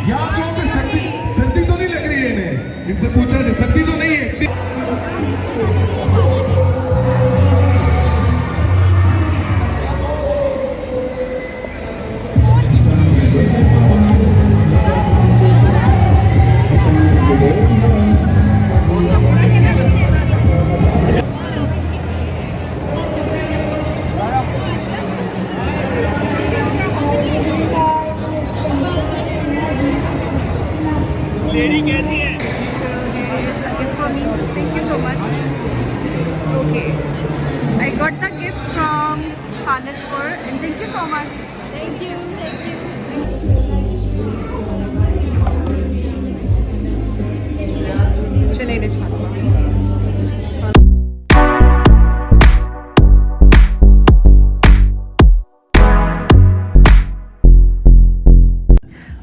या आप लोगों को सर्दी सर्दी तो नहीं लग रही है इन्हें? इनसे पूछा था सर्दी तो नहीं है? लेडी कैसी है? Thank you so much. Okay, I got the gift from Khanespur and thank you so much. Thank you, thank you. चलिए रिच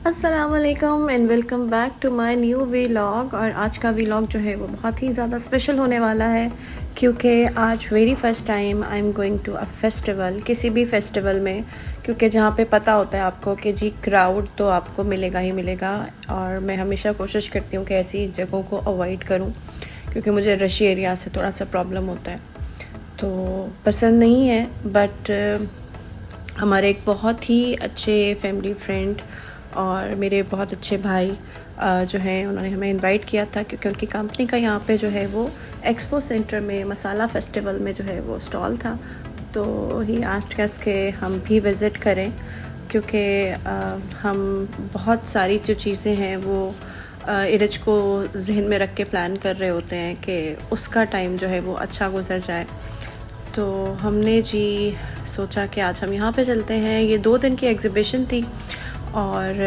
अस्सलामुअलैकुम and welcome back to my new vlog. और आज का व्लॉग जो है वो बहुत ही ज़्यादा स्पेशल होने वाला है क्योंकि आज very first time I am going to a festival, किसी भी फेस्टिवल में, क्योंकि जहाँ पे पता होता है आपको कि जी क्राउड तो आपको मिलेगा ही मिलेगा। और मैं हमेशा कोशिश करती हूँ कि ऐसी जगहों को अवॉइड करूँ क्योंकि मुझे रशी एरिया से थोड़ा सा प्रॉब्लम होता है, तो पसंद नहीं है। बट हमारे एक बहुत ही अच्छे फैमिली फ्रेंड और मेरे बहुत अच्छे भाई जो हैं उन्होंने हमें इनवाइट किया था क्योंकि उनकी कंपनी का यहाँ पे जो है वो एक्सपो सेंटर में मसाला फेस्टिवल में जो है वो स्टॉल था। तो ही आस्क्ड अस के हम भी विज़िट करें क्योंकि हम बहुत सारी जो चीज़ें हैं वो इरज को जहन में रख के प्लान कर रहे होते हैं कि उसका टाइम जो है वो अच्छा गुजर जाए। तो हमने जी सोचा कि आज हम यहाँ पे चलते हैं। ये 2 दिन की एग्ज़िबिशन थी और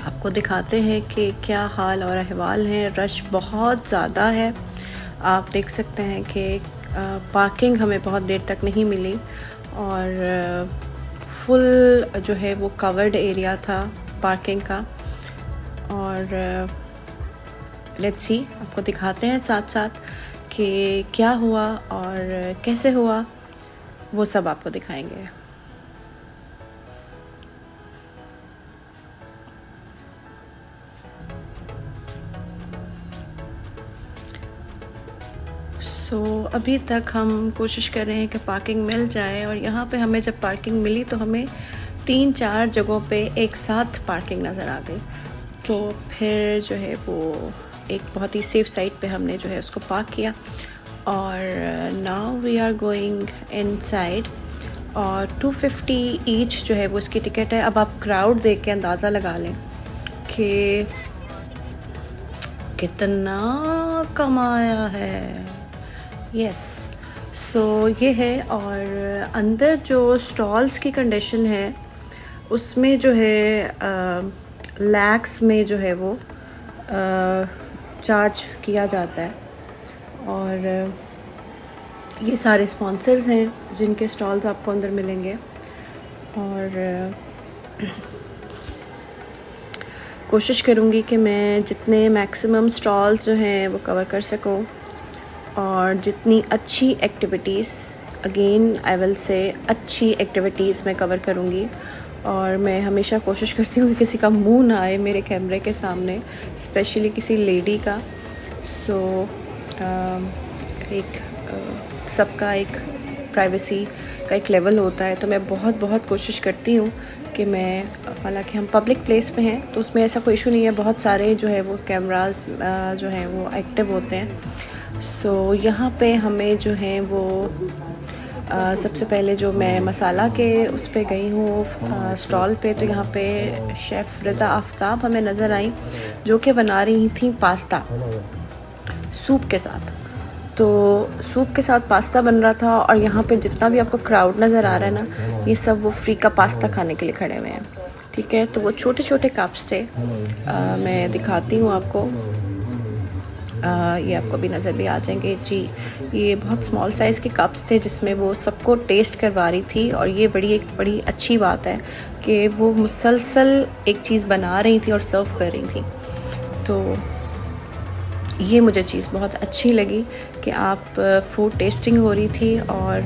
आपको दिखाते हैं कि क्या हाल और अहवाल हैं। रश बहुत ज़्यादा है, आप देख सकते हैं कि पार्किंग हमें बहुत देर तक नहीं मिली और फुल जो है वो कवर्ड एरिया था पार्किंग का। और लेट्स सी, आपको दिखाते हैं साथ साथ कि क्या हुआ और कैसे हुआ, वो सब आपको दिखाएंगे। अभी तक हम कोशिश कर रहे हैं कि पार्किंग मिल जाए और यहाँ पे हमें जब पार्किंग मिली तो हमें 3-4 जगहों पे एक साथ पार्किंग नज़र आ गई। तो फिर जो है वो एक बहुत ही सेफ़ साइड पे हमने जो है उसको पार्क किया और now we are going inside. और 250 ईच जो है वो उसकी टिकट है। अब आप क्राउड देख के अंदाज़ा लगा लें कि कितना कमाया है। यस, सो ये है। और अंदर जो स्टॉल्स की कंडीशन है उसमें जो है लैक्स में जो है वो चार्ज किया जाता है। और ये सारे स्पॉन्सर्स हैं जिनके स्टॉल्स आपको अंदर मिलेंगे। और कोशिश करूँगी कि मैं जितने मैक्सिमम स्टॉल्स जो हैं वो कवर कर सकूँ और जितनी अच्छी activities, again I will say अच्छी एक्टिविटीज़ मैं कवर करूँगी। और मैं हमेशा कोशिश करती हूँ कि किसी का मुंह ना आए मेरे कैमरे के सामने, स्पेशली किसी लेडी का। सो एक सबका एक प्राइवेसी का एक लेवल होता है, तो मैं बहुत कोशिश करती हूँ कि मैं, हालांकि हम पब्लिक प्लेस पे हैं तो उसमें ऐसा कोई इशू नहीं है, बहुत सारे जो है वो कैमरास जो हैं वो एक्टिव होते हैं। सो यहाँ पे हमें जो है वो सबसे पहले जो मैं मसाला के उस पे गई हूँ स्टॉल पे, तो यहाँ पे शेफ़ रिदा आफ्ताब हमें नज़र आई जो कि बना रही थी पास्ता सूप के साथ। तो सूप के साथ पास्ता बन रहा था और यहाँ पे जितना भी आपको क्राउड नज़र आ रहा है ना, ये सब वो फ्री का पास्ता खाने के लिए खड़े हुए हैं। ठीक है, तो वो छोटे छोटे कप्स थे, मैं दिखाती हूँ आपको। ये आपको भी नज़र भी आ जाएंगे जी। ये बहुत स्मॉल साइज़ के कप्स थे जिसमें वो सबको टेस्ट करवा रही थी। और ये एक बड़ी अच्छी बात है कि वो मुसलसल एक चीज़ बना रही थी और सर्व कर रही थी। तो ये मुझे चीज़ बहुत अच्छी लगी कि आप फूड टेस्टिंग हो रही थी और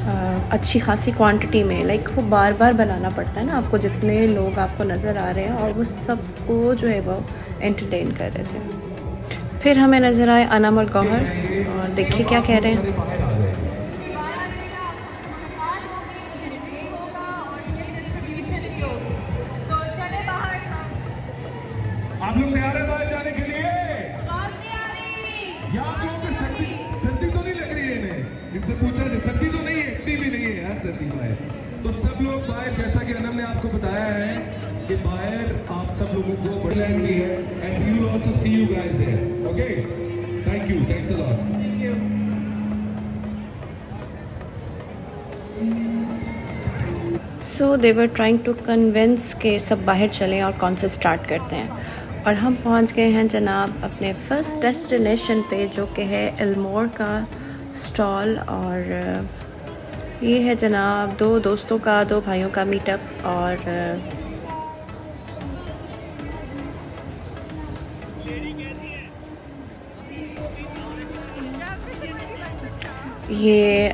अच्छी खासी क्वांटिटी में, लाइक वो बार बार बनाना पड़ता है ना आपको, जितने लोग आपको नज़र आ रहे हैं, और वो सबको जो है वो एंटरटेन कर रहे थे। फिर हमें नज़र आए अनम और गौहर, और देखिए क्या कह रहे हैं। आप लोग तैयार है बाहर जाने के लिए? या आप लोगों को सर्दी तो नहीं लग रही है इन्हें? इनसे पूछा है, सर्दी तो नहीं है, इतनी भी नहीं है यार सर्दी बाहर। तो सब लोग बाहर, जैसा कि अनम ने आपको बताया है कि बाहर आप सब लोगों को बड़ी लैंड भी है, and we will also see you guys there. Okay, thank you, thanks a lot. So they were trying to convince के सब बाहर चलें और कॉन्सर्ट स्टार्ट करते हैं। और हम पहुंच गए हैं जनाब अपने फर्स्ट डेस्टिनेशन पे, जो कि है एल्मोर का स्टॉल। और ये है जनाब दो दोस्तों का, दो भाइयों का मीटअप। और ये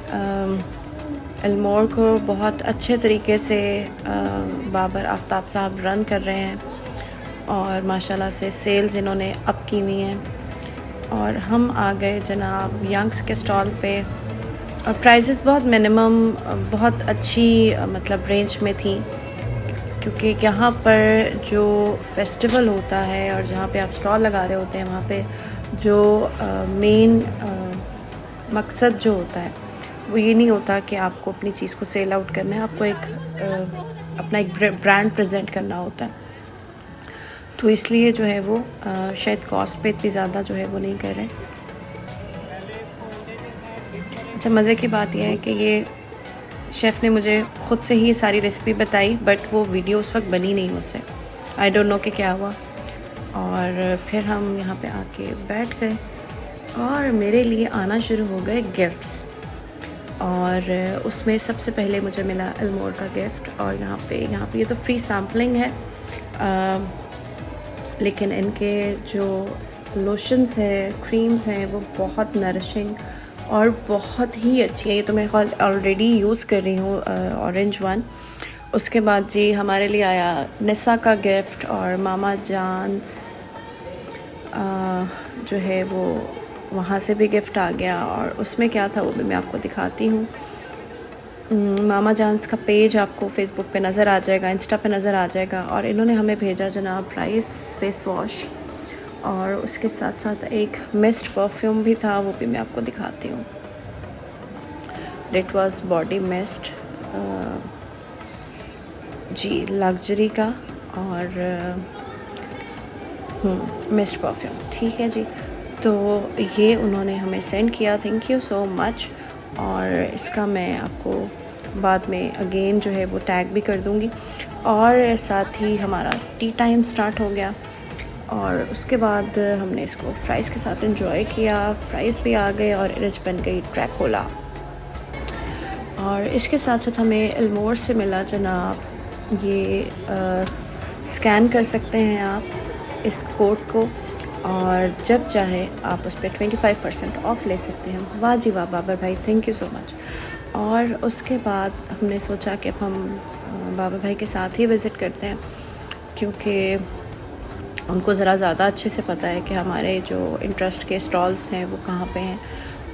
एल्मोर को बहुत अच्छे तरीके से बाबर आफ्ताब साहब रन कर रहे हैं, और माशाल्लाह से सेल्स इन्होंने अप की हुई हैं। और हम आ गए जनाब यंग्स के स्टॉल पे, और प्राइसेस बहुत मिनिमम, बहुत अच्छी मतलब रेंज में थी, क्योंकि यहाँ पर जो फेस्टिवल होता है और जहाँ पे आप स्टॉल लगा रहे होते हैं, वहाँ पे जो मेन मकसद जो होता है वो ये नहीं होता कि आपको अपनी चीज़ को सेल आउट करना है, आपको एक अपना एक ब्रांड प्रेजेंट करना होता है। तो इसलिए जो है वो शायद कॉस्ट पे इतनी ज़्यादा जो है वो नहीं कर रहे। अच्छा, मज़े की बात यह है कि ये शेफ़ ने मुझे ख़ुद से ही ये सारी रेसिपी बताई, बट वो वीडियो उस वक्त बनी नहीं मुझसे, आई डोंट नो कि क्या हुआ। और फिर हम यहाँ पे आके बैठ गए, और मेरे लिए आना शुरू हो गए गिफ्ट्स। और उसमें सबसे पहले मुझे मिला एल्मोर का गिफ्ट। और यहाँ पे ये तो फ्री सैम्पलिंग है, लेकिन इनके जो लोशंस हैं, क्रीम्स हैं, वो बहुत नरिशिंग और बहुत ही अच्छी है। ये तो मैं ऑलरेडी यूज़ कर रही हूँ, ऑरेंज वन। उसके बाद जी हमारे लिए आया निसा का गिफ्ट, और मामा जानस जो है वो वहाँ से भी गिफ्ट आ गया। और उसमें क्या था वो भी मैं आपको दिखाती हूँ। मामा जानस का पेज आपको फेसबुक पे नज़र आ जाएगा, इंस्टा पे नज़र आ जाएगा। और इन्होंने हमें भेजा जनाब राइस फेस वॉश, और उसके साथ साथ एक मिस्ट परफ्यूम भी था, वो भी मैं आपको दिखाती हूँ। इट वाज बॉडी मिस्ट जी, लग्जरी का, और मिस्ट परफ्यूम, ठीक है जी। तो ये उन्होंने हमें सेंड किया, थैंक यू सो मच। और इसका मैं आपको बाद में अगेन जो है वो टैग भी कर दूँगी। और साथ ही हमारा टी टाइम स्टार्ट हो गया, और उसके बाद हमने इसको फ्राइज़ के साथ एंजॉय किया। फ्राइज़ भी आ गए, और रिच बन गई ड्रैकुला। और इसके साथ साथ हमें एल्मोर से मिला जनाब ये स्कैन कर सकते हैं आप इस कोड को, और जब चाहे आप उस पर 25% ऑफ़ ले सकते हैं। वाह जी वाह बाबर भाई, थैंक यू सो मच। और उसके बाद हमने सोचा कि अब हम बाबर भाई के साथ ही विज़िट करते हैं, क्योंकि उनको ज़रा ज़्यादा अच्छे से पता है कि हमारे जो इंटरेस्ट के स्टॉल्स हैं वो कहाँ पे हैं।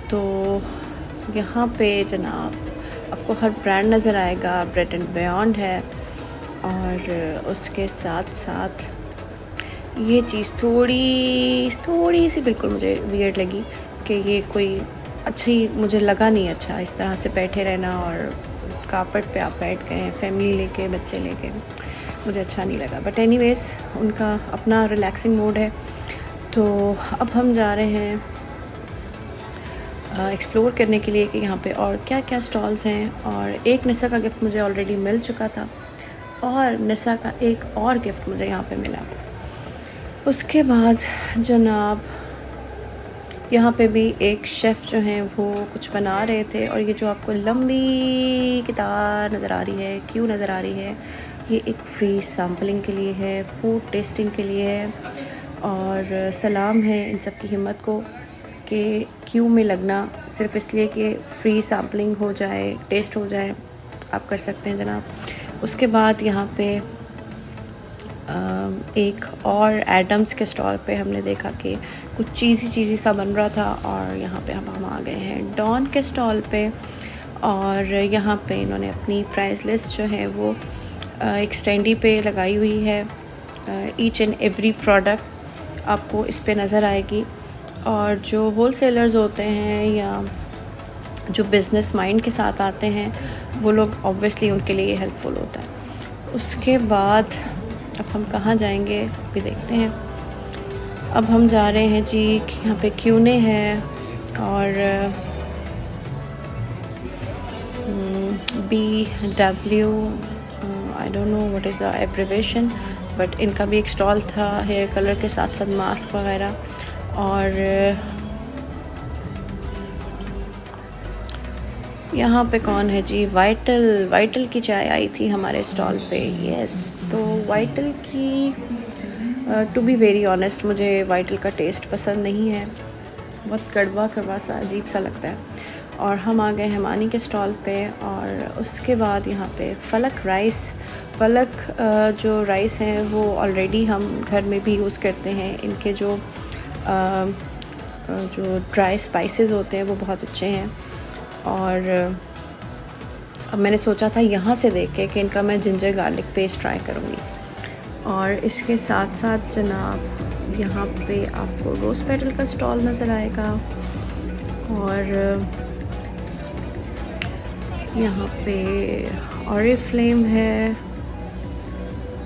तो यहाँ पे जनाब आपको हर ब्रांड नज़र आएगा, ब्रेड एंड बियॉन्ड है। और उसके साथ साथ ये चीज़ थोड़ी सी बिल्कुल मुझे वियर्ड लगी, कि ये कोई अच्छी मुझे लगा नहीं अच्छा, इस तरह से बैठे रहना और कार्पेट पे आप बैठ गए हैं फैमिली लेके, बच्चे लेके, मुझे अच्छा नहीं लगा। बट एनीवेज़ उनका अपना रिलैक्सिंग मोड है। तो अब हम जा रहे हैं एक्सप्लोर करने के लिए कि यहाँ पे और क्या क्या स्टॉल्स हैं। और एक निसा का गिफ्ट मुझे ऑलरेडी मिल चुका था, और निसा का एक और गिफ्ट मुझे यहाँ पे मिला। उसके बाद जनाब यहाँ पे भी एक शेफ़ जो हैं वो कुछ बना रहे थे, और ये जो आपको लंबी किताब नज़र आ रही है, क्यों नज़र आ रही है, ये एक फ्री सैम्पलिंग के लिए है, फूड टेस्टिंग के लिए है। और सलाम है इन सब की हिम्मत को कि क्यू में लगना सिर्फ इसलिए कि फ्री सैम्पलिंग हो जाए, टेस्ट हो जाए, आप कर सकते हैं जनाब। उसके बाद यहाँ पे एक और एडम्स के स्टॉल पे हमने देखा कि कुछ चीज़ी सा बन रहा था, और यहाँ पे हम आ गए हैं डॉन के स्टॉल पे। और यहाँ पे इन्होंने अपनी प्राइस लिस्ट जो है वो एक स्टैंडी पे लगाई हुई है। ईच एंड एवरी प्रोडक्ट आपको इस पे नज़र आएगी, और जो होलसेलर्स होते हैं या जो बिज़नेस माइंड के साथ आते हैं वो लोग ऑब्वियसली उनके लिए हेल्पफुल होता है। उसके बाद अब हम कहाँ जाएंगे भी देखते हैं। अब हम जा रहे हैं जी, यहाँ पे क्यूने है और BW, I don't know what is the abbreviation, but इनका भी एक स्टॉल था हेयर कलर के साथ साथ मास्क वगैरह। और यहाँ पे कौन है जी, वाइटल की चाय आई थी हमारे स्टॉल पे। यस, तो वाइटल की टू बी वेरी ऑनेस्ट मुझे वाइटल का टेस्ट पसंद नहीं है, बहुत कड़वा सा अजीब सा लगता है। और हम आ गए हेमानी के स्टॉल पे, और उसके बाद यहाँ पे फलक जो राइस हैं वो ऑलरेडी हम घर में भी यूज़ करते हैं। इनके जो ड्राई स्पाइसेस होते हैं वो बहुत अच्छे हैं। और अब मैंने सोचा था यहाँ से देख के कि इनका मैं जिंजर गार्लिक पेस्ट ट्राई करूँगी। और इसके साथ साथ जनाब यहाँ पे आपको रोज़ पेटल का स्टॉल नज़र आएगा, और यहाँ पे ऑरिफ्लेम है।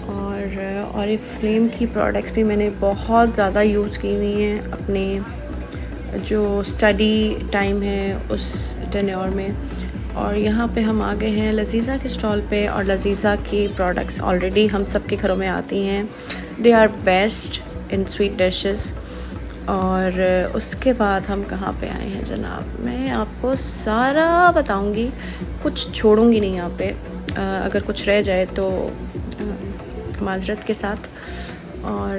और ऑरिफ्लेम की प्रोडक्ट्स भी मैंने बहुत ज़्यादा यूज़ की हुई हैं अपने जो स्टडी टाइम है उस टेन्योर में। और यहाँ पे हम आ गए हैं लजीज़ा के स्टॉल पे, और लजीज़ा की प्रोडक्ट्स ऑलरेडी हम सब के घरों में आती हैं। They are best in sweet dishes. और उसके बाद हम कहाँ पे आए हैं जनाब, मैं आपको सारा बताऊंगी, कुछ छोड़ूंगी नहीं यहाँ पे। अगर कुछ रह जाए तो माजरत के साथ। और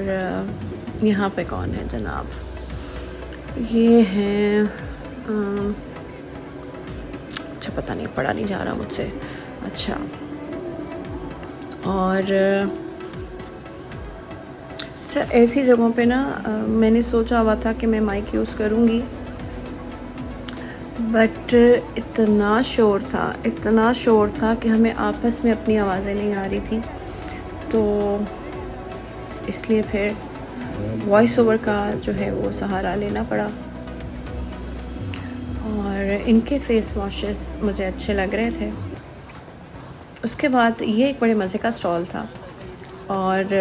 यहाँ पे कौन है जनाब, ये हैं अच्छा पता नहीं, पढ़ा नहीं जा रहा मुझसे। अच्छा, और अच्छा ऐसी जगहों पे ना मैंने सोचा हुआ था कि मैं माइक यूज़ करूँगी, बट इतना शोर था कि हमें आपस में अपनी आवाज़ें नहीं आ रही थी, तो इसलिए फिर वॉइस ओवर का जो है वो सहारा लेना पड़ा। और इनके फेस वॉशेस मुझे अच्छे लग रहे थे। उसके बाद ये एक बड़े मज़े का स्टॉल था, और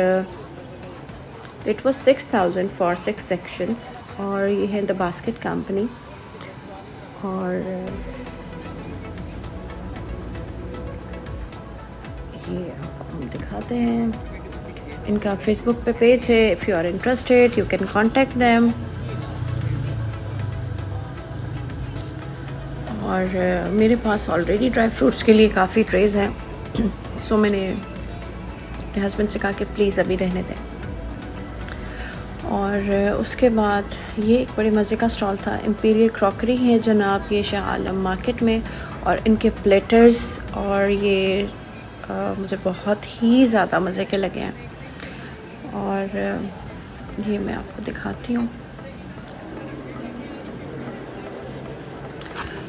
इट वाज 6000 फॉर 6 सेक्शंस, और ये है द बास्केट कंपनी। और ये आपको हम दिखाते हैं, इनका फेसबुक पे पेज है। If you are interested you can contact them. और मेरे पास ऑलरेडी ड्राई फ्रूट्स के लिए काफ़ी ट्रेज़ हैं, सो मैंने अपने हस्बैंड से कहा कि प्लीज़ अभी रहने दें। और उसके बाद ये एक बड़े मज़े का स्टॉल था। इंपीरियल क्रॉकरी है जनाब, ये शाह आलम मार्केट में, और इनके प्लेटर्स और ये मुझे बहुत ही ज़्यादा मज़े के लगे हैं। और ये मैं आपको दिखाती हूँ।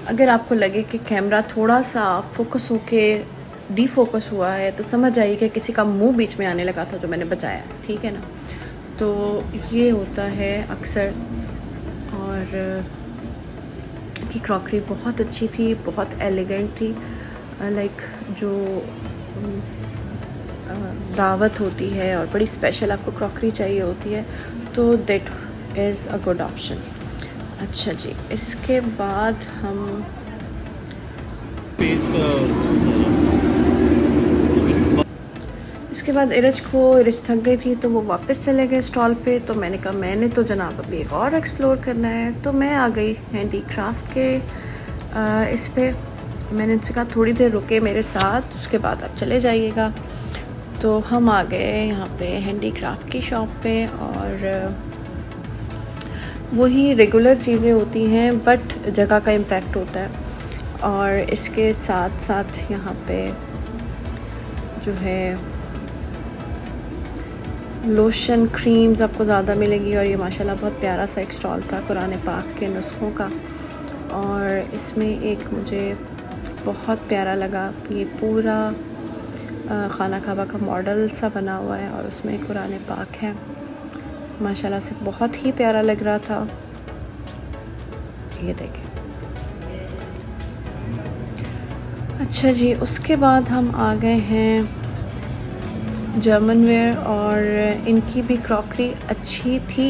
अगर आपको लगे कि कैमरा थोड़ा सा फोकस होके डीफोकस हुआ है तो समझ जाइए कि किसी का मुंह बीच में आने लगा था जो मैंने बचाया, ठीक है ना। तो ये होता है अक्सर। और की क्रॉकरी बहुत अच्छी थी, बहुत एलिगेंट थी, लाइक जो दावत होती है और बड़ी स्पेशल आपको क्रॉकरी चाहिए होती है, तो that is a good option. अच्छा जी, इसके बाद हम इसके बाद इरज थक गई थी तो वो वापस चले गए स्टॉल पे। तो मैंने कहा मैंने तो जनाब अभी एक और एक्सप्लोर करना है, तो मैं आ गई हैंडी क्राफ्ट के इस पे। मैंने उनसे कहा थोड़ी देर रुके मेरे साथ, उसके बाद आप चले जाइएगा। तो हम आ गए यहाँ पे हैंडी क्राफ्ट की शॉप पे, और वही रेगुलर चीज़ें होती हैं बट जगह का इम्पैक्ट होता है। और इसके साथ साथ यहाँ पे जो है लोशन क्रीम्स आपको ज़्यादा मिलेगी। और ये माशाल्लाह बहुत प्यारा सा एक स्टॉल था कुरान पाक के नुस्ख़ों का। और इसमें एक मुझे बहुत प्यारा लगा, ये पूरा खाना काबा का मॉडल सा बना हुआ है और उसमें कुरान पाक है, माशाल्लाह से बहुत ही प्यारा लग रहा था। ये देखें। अच्छा जी, उसके बाद हम आ गए हैं जर्मन वेयर और इनकी भी क्रॉकरी अच्छी थी।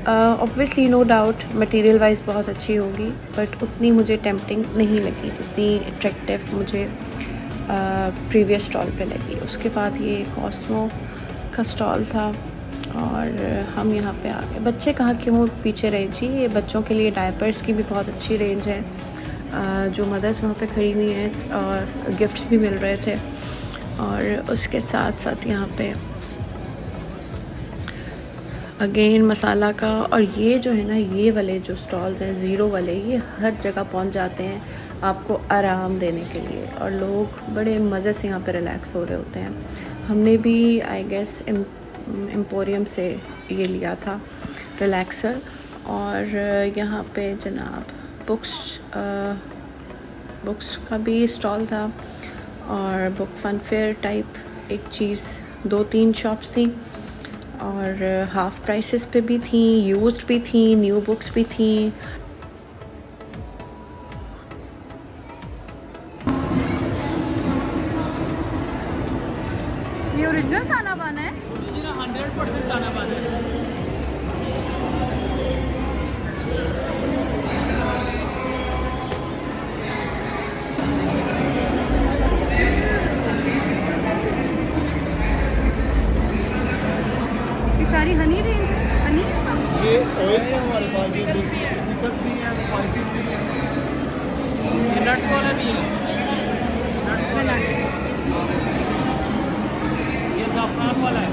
Obviously no doubt material wise बहुत अच्छी होगी बट उतनी मुझे टेम्पटिंग नहीं लगी जितनी अट्रैक्टिव मुझे प्रीवियस स्टॉल पे लगी। उसके बाद ये कॉस्मो का स्टॉल था और हम यहाँ पे आ गए। बच्चे कहाँ क्यों पीछे रहे जी, ये बच्चों के लिए डायपर्स की भी बहुत अच्छी रेंज है जो मदर्स वहाँ पे खड़ी हुई हैं और गिफ्ट्स भी मिल रहे थे। और उसके साथ साथ यहाँ पे अगेन मसाला का। और ये जो है ना, ये वाले जो स्टॉल्स हैं ज़ीरो वाले, ये हर जगह पहुँच जाते हैं आपको आराम देने के लिए और लोग बड़े मज़े से यहाँ पे रिलैक्स हो रहे होते हैं। हमने भी आई गेस एम्पोरियम से ये लिया था रिलैक्सर। और यहाँ पे जनाब बुक्स का भी स्टॉल था और बुक फन फेयर टाइप एक चीज़, 2-3 शॉप्स थी और हाफ़ प्राइसेस पे भी थी, यूज्ड भी थी, न्यू बुक्स भी थी। ये ओरिजिनल खाना बना है, 100% खाना बना है। सारी हनी रेंज, हनी ये ऑयल है हमारे पास, ये चिकन भी है, स्पाइसी भी है, ये नट्स वाला भी है, नट्स वाला है, ये ज़ाफ़रान वाला है,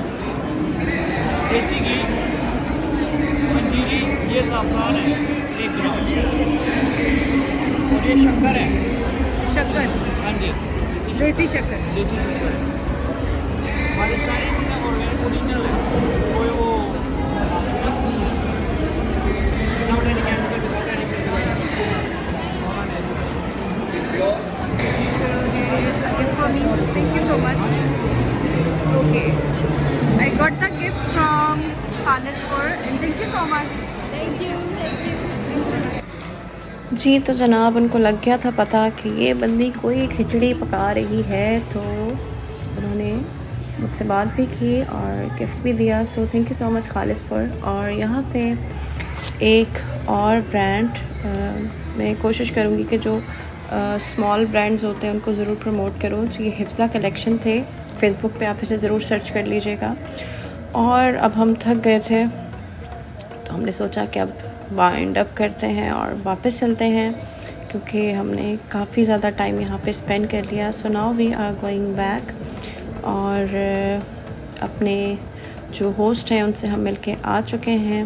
देसी घी, मंजीरी, ये ज़ाफ़रान है 1 ग्राम और ये शक्कर है। शक्कर, हाँ जी, देसी शक्कर। देसी शक्कर है। हमारी सारी चीज़ें ऑर्गेनिक ओरिजिनल है, कोई वो मिक्स नहीं है, without any chemical, without any preservative, और natural. For me, thank you so much. Okay, I got the gift from Khalidpur and thank you so much. Thank you. जी तो जनाब उनको लग गया था पता कि ये बंदी कोई खिचड़ी पका रही है, तो उन्होंने मुझसे बात भी की और गिफ्ट भी दिया। So thank you so much Khalidpur. और यहाँ पे एक और ब्रांड मैं कोशिश करूँगी कि जो स्मॉल ब्रांड्स होते हैं उनको ज़रूर प्रमोट करूँ। तो ये हिफ्ज़ा कलेक्शन थे, फेसबुक पे आप इसे ज़रूर सर्च कर लीजिएगा। और अब हम थक गए थे तो हमने सोचा कि अब वाइंड अप करते हैं और वापस चलते हैं क्योंकि हमने काफ़ी ज़्यादा टाइम यहाँ पे स्पेंड कर लिया। So now we are going back और अपने जो होस्ट हैं उनसे हम मिलके आ चुके हैं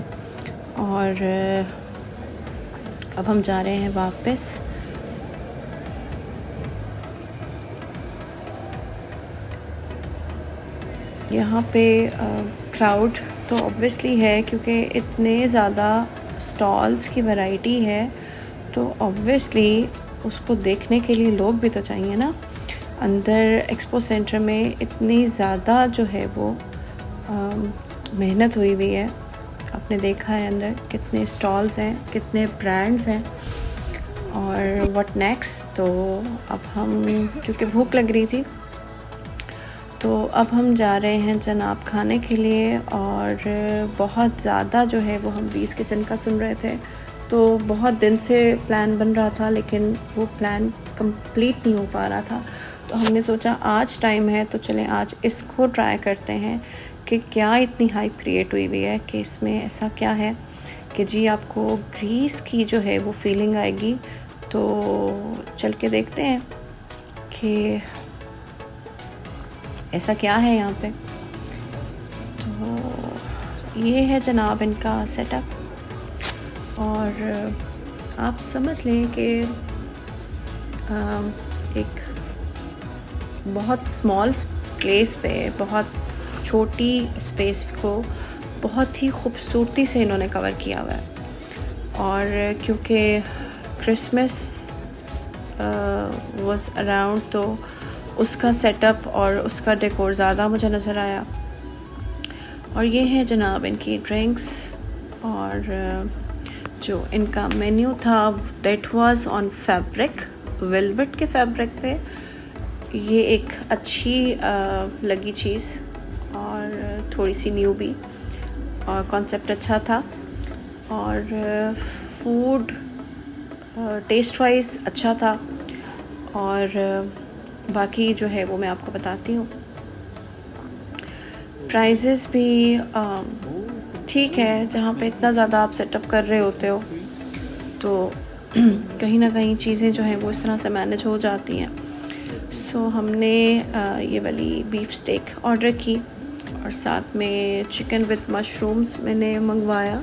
और अब हम जा रहे हैं वापस। यहाँ पे क्राउड तो ऑब्वियसली है क्योंकि इतने ज़्यादा स्टॉल्स की वैरायटी है, तो ऑब्वियसली उसको देखने के लिए लोग भी तो चाहिए ना। अंदर एक्सपो सेंटर में इतनी ज़्यादा जो है वो मेहनत हुई हुई है। आपने देखा है अंदर कितने स्टॉल्स हैं, कितने ब्रांड्स हैं और व्हाट नेक्स्ट। तो अब हम क्योंकि भूख लग रही थी तो अब हम जा रहे हैं जनाब खाने के लिए। और बहुत ज़्यादा जो है वो हम 20 किचन का सुन रहे थे, तो बहुत दिन से प्लान बन रहा था लेकिन वो प्लान कंप्लीट नहीं हो पा रहा था। तो हमने सोचा आज टाइम है तो चलें आज इसको ट्राई करते हैं कि क्या इतनी हाइप क्रिएट हुई हुई है कि इसमें ऐसा क्या है कि जी आपको ग्रीस की जो है वो फीलिंग आएगी। तो चल के देखते हैं कि ऐसा क्या है यहाँ पे। तो ये है जनाब इनका सेटअप और आप समझ लें कि एक बहुत स्मॉल प्लेस पे, बहुत छोटी स्पेस को बहुत ही खूबसूरती से इन्होंने कवर किया हुआ है। और क्योंकि क्रिसमस वाज अराउंड, तो उसका सेटअप और उसका डेकोर ज़्यादा मुझे नज़र आया। और ये है जनाब इनकी ड्रिंक्स, और जो इनका मेन्यू था that was on fabric, velvet के फैब्रिक पे। ये एक अच्छी लगी चीज़ और थोड़ी सी न्यू भी, और कॉन्सेप्ट अच्छा था। और फूड टेस्ट वाइज अच्छा था। और बाकी जो है वो मैं आपको बताती हूँ। प्राइजेस भी ठीक है, जहाँ पे इतना ज़्यादा आप सेटअप कर रहे होते हो तो कहीं ना कहीं चीज़ें जो हैं वो इस तरह से मैनेज हो जाती हैं। सो हमने ये वाली बीफ स्टेक ऑर्डर की, और साथ में चिकन विद मशरूम्स मैंने मंगवाया,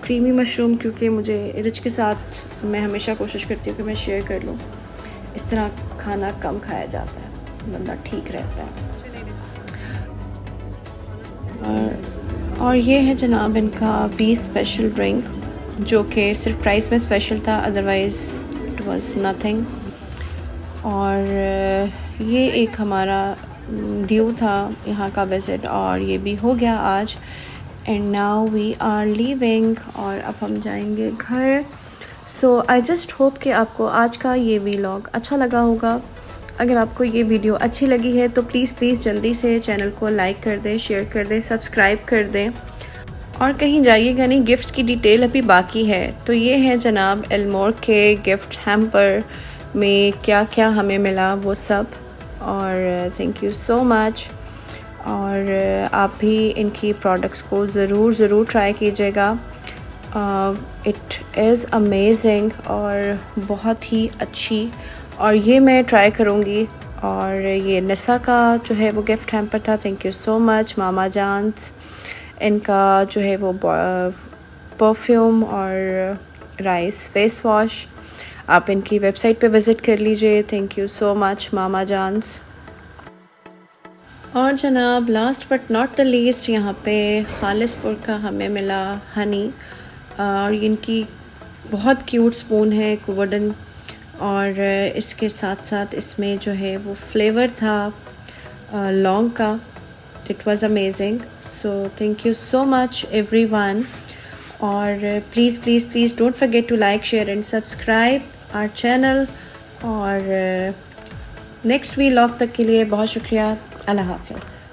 क्रीमी मशरूम, क्योंकि मुझे रिच के साथ मैं हमेशा कोशिश करती हूँ कि मैं शेयर कर लूँ। इस तरह खाना कम खाया जाता है, बंदा ठीक रहता है। और ये है जनाब इनका बी स्पेशल ड्रिंक, जो कि सिर्फ प्राइस में स्पेशल था, अदरवाइज़ इट वाज नथिंग। और ये एक हमारा ड्यू था यहाँ का विज़िट, और ये भी हो गया आज। And now we are leaving, और अब हम जाएंगे घर। सो आई जस्ट होप कि आपको आज का ये व्लॉग अच्छा लगा होगा। अगर आपको ये वीडियो अच्छी लगी है तो प्लीज़ जल्दी से चैनल को लाइक कर दें, शेयर कर दें, सब्सक्राइब कर दें, और कहीं जाइएगा नहीं, गिफ्ट्स की डिटेल अभी बाकी है। तो ये है जनाब एल्मोर के गिफ्ट हैम्पर में क्या क्या हमें मिला वो सब। और थैंक यू सो मच। और आप भी इनकी प्रोडक्ट्स को ज़रूर ट्राई कीजिएगा। इट इज़ अमेजिंग और बहुत ही अच्छी, और ये मैं ट्राई करूँगी। और ये निसा का जो है वो गिफ्ट हैम्पर था। थैंक यू सो मच मामा जानस। इनका जो है वो परफ्यूम और राइस फेस वॉश, आप इनकी वेबसाइट पे विज़िट कर लीजिए। थैंक यू सो मच मामा जानस। और जनाब last but not the least, यहाँ पे खालिसपुर का हमें मिला हनी, और इनकी बहुत क्यूट स्पून है, एक वुडन, और इसके साथ साथ इसमें जो है वो फ्लेवर था लौंग का। It was amazing. So thank you so much everyone. और please don't forget to like, share and subscribe our channel. और नेक्स्ट व्लॉग तक के लिए बहुत शुक्रिया। अल्लाह हाफ़िज़।